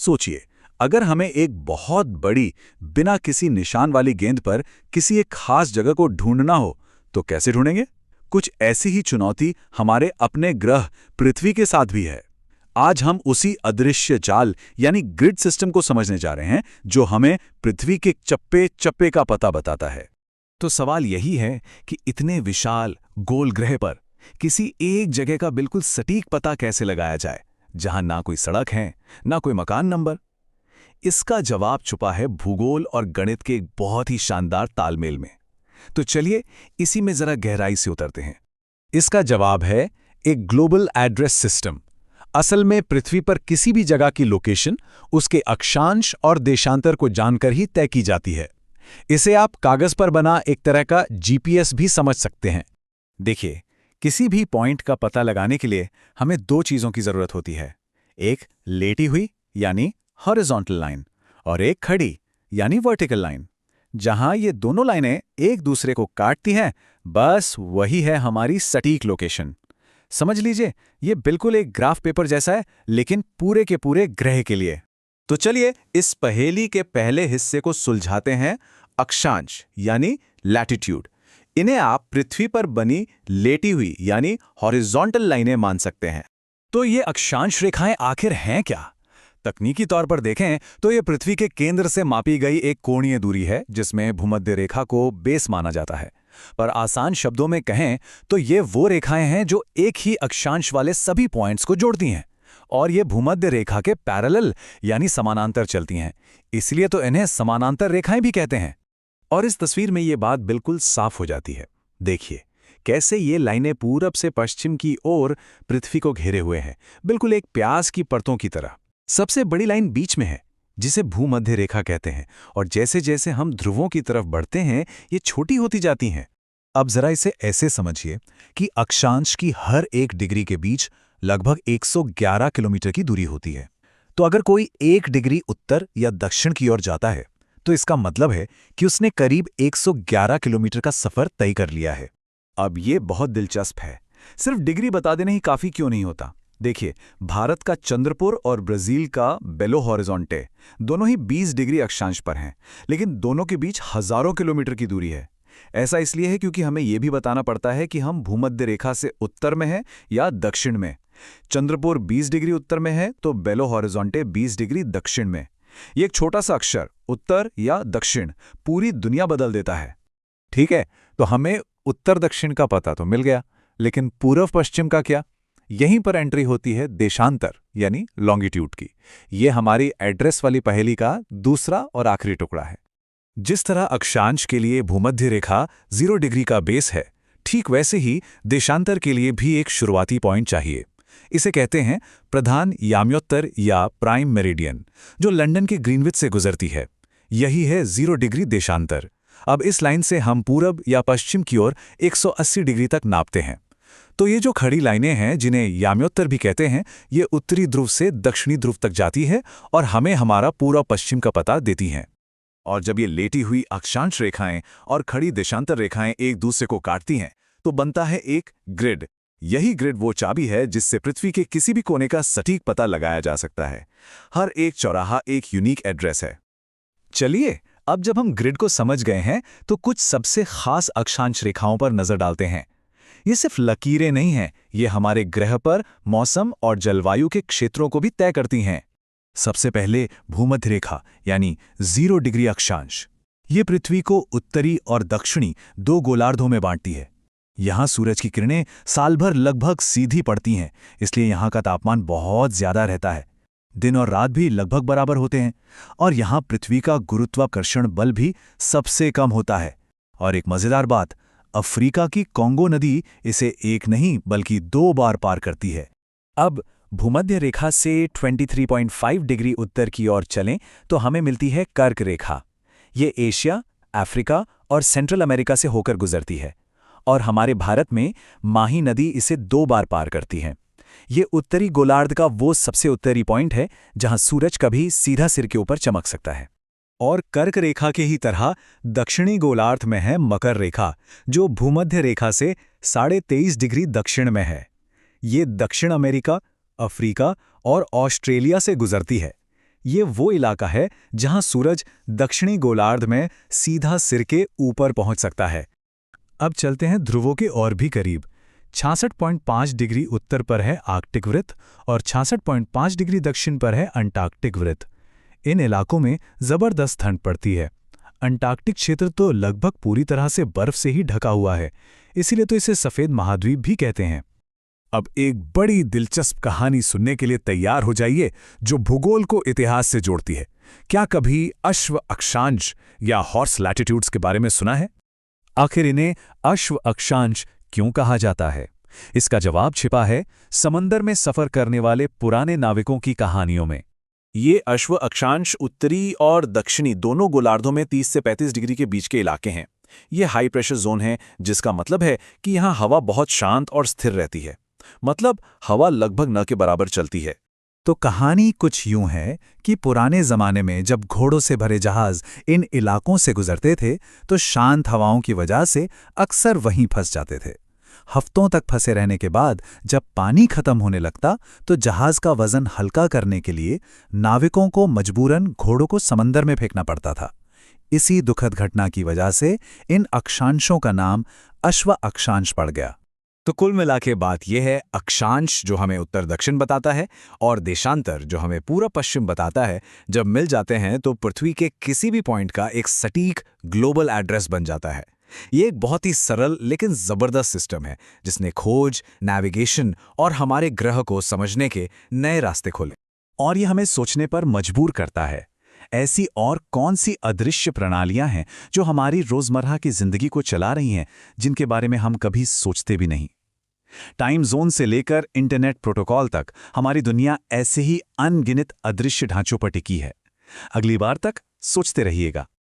सोचिए, अगर हमें एक बहुत बड़ी, बिना किसी निशान वाली गेंद पर किसी एक खास जगह को ढूंढना हो, तो कैसे ढूंढेंगे? कुछ ऐसी ही चुनौती हमारे अपने ग्रह पृथ्वी के साथ भी है। आज हम उसी अदृश्य जाल यानी ग्रिड सिस्टम को समझने जा रहे हैं, जो हमें पृथ्वी के चप्पे चप्पे का पता बताता है। तो सवाल यही है कि इतने विशाल गोल ग्रह पर किसी एक जगह का बिल्कुल सटीक पता कैसे लगाया जाए, जहां ना कोई सड़क है, ना कोई मकान नंबर। इसका जवाब छुपा है भूगोल और गणित के एक बहुत ही शानदार तालमेल में। तो चलिए इसी में जरा गहराई से उतरते हैं। इसका जवाब है एक ग्लोबल एड्रेस सिस्टम। असल में पृथ्वी पर किसी भी जगह की लोकेशन उसके अक्षांश और देशांतर को जानकर ही तय की जाती है। इसे आप कागज पर बना एक तरह का जीपीएस भी समझ सकते हैं। देखिए, किसी भी पॉइंट का पता लगाने के लिए हमें दो चीजों की जरूरत होती है। एक लेटी हुई यानी हॉरिजॉन्टल लाइन, और एक खड़ी यानी वर्टिकल लाइन। जहां ये दोनों लाइनें एक दूसरे को काटती हैं, बस वही है हमारी सटीक लोकेशन। समझ लीजिए, ये बिल्कुल एक ग्राफ पेपर जैसा है, लेकिन पूरे के पूरे ग्रह के लिए। तो चलिए इस पहेली के पहले हिस्से को सुलझाते हैं। अक्षांश यानी लैटिट्यूड, इन्हें आप पृथ्वी पर बनी लेटी हुई यानी हॉरिजॉन्टल लाइनें मान सकते हैं। तो ये अक्षांश रेखाएं आखिर हैं क्या? तकनीकी तौर पर देखें तो ये पृथ्वी के केंद्र से मापी गई एक कोणीय दूरी है, जिसमें भूमध्य रेखा को बेस माना जाता है। पर आसान शब्दों में कहें तो ये वो रेखाएं हैं जो एक ही अक्षांश वाले सभी पॉइंट्स को जोड़ती हैं, और ये भूमध्य रेखा के पैरेलल यानी समानांतर चलती हैं। इसलिए तो इन्हें समानांतर रेखाएं भी कहते हैं। और इस तस्वीर में ये बात बिल्कुल साफ हो जाती है। देखिए कैसे ये लाइनें पूरब से पश्चिम की ओर पृथ्वी को घेरे हुए हैं, बिल्कुल एक प्याज की परतों की तरह। सबसे बड़ी लाइन बीच में है, जिसे भूमध्य रेखा कहते हैं, और जैसे जैसे हम ध्रुवों की तरफ बढ़ते हैं, ये छोटी होती जाती हैं। अब जरा इसे ऐसे समझिए कि अक्षांश की हर एक डिग्री के बीच लगभग 111 किलोमीटर की दूरी होती है। तो अगर कोई 1 डिग्री उत्तर या दक्षिण की ओर जाता है, तो इसका मतलब है कि उसने करीब 111 किलोमीटर का सफर तय कर लिया है। अब ये बहुत दिलचस्प है, सिर्फ डिग्री बता देना ही काफी क्यों नहीं होता। देखिए, भारत का चंद्रपुर और ब्राजील का बेलो हॉरिजॉन्टे दोनों ही 20 डिग्री अक्षांश पर हैं, लेकिन दोनों के बीच हजारों किलोमीटर की दूरी है। ऐसा इसलिए है क्योंकि हमें यह भी बताना पड़ता है कि हम भूमध्य रेखा से उत्तर में हैं या दक्षिण में। चंद्रपुर 20 डिग्री उत्तर में है, तो बेलो हॉरिजॉन्टे 20 डिग्री दक्षिण में। ये एक छोटा सा अक्षर उत्तर या दक्षिण पूरी दुनिया बदल देता है। ठीक है, तो हमें उत्तर दक्षिण का पता तो मिल गया, लेकिन पूर्व पश्चिम का क्या? यहीं पर एंट्री होती है देशांतर यानी लॉन्गिट्यूड की। ये हमारी एड्रेस वाली पहेली का दूसरा और आखिरी टुकड़ा है। जिस तरह अक्षांश के लिए भूमध्य रेखा 0 डिग्री का बेस है, ठीक वैसे ही देशांतर के लिए भी एक शुरुआती पॉइंट चाहिए। इसे कहते हैं प्रधान याम्योत्तर या प्राइम मेरिडियन, जो लंदन के ग्रीनविच से गुजरती है। यही है 0 डिग्री देशांतर। अब इस लाइन से हम पूरब या पश्चिम की ओर 180 डिग्री तक नापते हैं। तो ये जो खड़ी लाइनें हैं, जिन्हें याम्योत्तर भी कहते हैं, ये उत्तरी ध्रुव से दक्षिणी ध्रुव तक जाती है और हमें हमारा पूरा पश्चिम का पता देती हैं। और जब ये लेटी हुई अक्षांश रेखाएं और खड़ी देशांतर रेखाएं एक दूसरे को काटती हैं, तो बनता है एक ग्रिड। यही ग्रिड वो चाबी है जिससे पृथ्वी के किसी भी कोने का सटीक पता लगाया जा सकता है। हर एक चौराहा एक यूनिक एड्रेस है। चलिए, अब जब हम ग्रिड को समझ गए हैं, तो कुछ सबसे खास अक्षांश रेखाओं पर नजर डालते हैं। ये सिर्फ लकीरें नहीं हैं, ये हमारे ग्रह पर मौसम और जलवायु के क्षेत्रों को भी तय करती हैं। सबसे पहले भूमध्य रेखा यानी 0 डिग्री अक्षांश। ये पृथ्वी को उत्तरी और दक्षिणी 2 गोलार्धों में बांटती है। यहाँ सूरज की किरणें साल भर लगभग सीधी पड़ती हैं, इसलिए यहाँ का तापमान बहुत ज्यादा रहता है। दिन और रात भी लगभग बराबर होते हैं, और यहाँ पृथ्वी का गुरुत्वाकर्षण बल भी सबसे कम होता है। और एक मजेदार बात, अफ्रीका की कॉन्गो नदी इसे एक नहीं बल्कि 2 बार पार करती है। अब भूमध्य रेखा से 23.5 डिग्री उत्तर की ओर चलें तो हमें मिलती है कर्क रेखा। ये एशिया, अफ्रीका और सेंट्रल अमेरिका से होकर गुजरती है, और हमारे भारत में माही नदी इसे 2 बार पार करती है। ये उत्तरी गोलार्ध का वो सबसे उत्तरी पॉइंट है जहां सूरज कभी सीधा सिर के ऊपर चमक सकता है। और कर्क रेखा के ही तरह दक्षिणी गोलार्ध में है मकर रेखा, जो भूमध्य रेखा से 23.5 डिग्री दक्षिण में है। ये दक्षिण अमेरिका, अफ्रीका और ऑस्ट्रेलिया से गुजरती है। ये वो इलाका है जहां सूरज दक्षिणी गोलार्ध में सीधा सिर के ऊपर पहुंच सकता है। अब चलते हैं ध्रुवों के और भी करीब। 66.5 डिग्री उत्तर पर है आर्कटिक वृत्त और 66.5 डिग्री दक्षिण पर है अंटार्कटिक वृत्त। इन इलाकों में जबरदस्त ठंड पड़ती है। अंटार्कटिक क्षेत्र तो लगभग पूरी तरह से बर्फ से ही ढका हुआ है, इसीलिए तो इसे सफेद महाद्वीप भी कहते हैं। अब एक बड़ी दिलचस्प कहानी सुनने के लिए तैयार हो जाइए, जो भूगोल को इतिहास से जोड़ती है। क्या कभी अश्व अक्षांश या हॉर्स लैटिट्यूड्स के बारे में सुना है? आखिर इन्हें अश्व अक्षांश क्यों कहा जाता है? इसका जवाब छिपा है समंदर में सफर करने वाले पुराने नाविकों की कहानियों में। ये अश्व अक्षांश उत्तरी और दक्षिणी दोनों गोलार्धों में 30 से 35 डिग्री के बीच के इलाके हैं। ये हाई प्रेशर जोन है, जिसका मतलब है कि यहाँ हवा बहुत शांत और स्थिर रहती है। मतलब हवा लगभग न के बराबर चलती है। तो कहानी कुछ यूं है कि पुराने जमाने में जब घोड़ों से भरे जहाज इन इलाकों से गुजरते थे तो शांत हवाओं की वजह से अक्सर वहीं फंस जाते थे। हफ्तों तक फंसे रहने के बाद जब पानी खत्म होने लगता तो जहाज का वजन हल्का करने के लिए नाविकों को मजबूरन घोड़ों को समंदर में फेंकना पड़ता था। इसी दुखद घटना की वजह से इन अक्षांशों का नाम अश्व अक्षांश पड़ गया। तो कुल मिला के बात यह है, अक्षांश जो हमें उत्तर दक्षिण बताता है और देशांतर जो हमें पूरा पश्चिम बताता है, जब मिल जाते हैं तो पृथ्वी के किसी भी पॉइंट का एक सटीक ग्लोबल एड्रेस बन जाता है। ये एक बहुत ही सरल लेकिन जबरदस्त सिस्टम है, जिसने खोज, नेविगेशन और हमारे ग्रह को समझने के नए रास्ते खोले। और ये हमें सोचने पर मजबूर करता है, ऐसी और कौन सी अदृश्य प्रणालियां हैं जो हमारी रोजमर्रा की जिंदगी को चला रही हैं, जिनके बारे में हम कभी सोचते भी नहीं। टाइम जोन से लेकर इंटरनेट प्रोटोकॉल तक हमारी दुनिया ऐसे ही अनगिनत अदृश्य ढांचों पर टिकी है। अगली बार तक सोचते रहिएगा।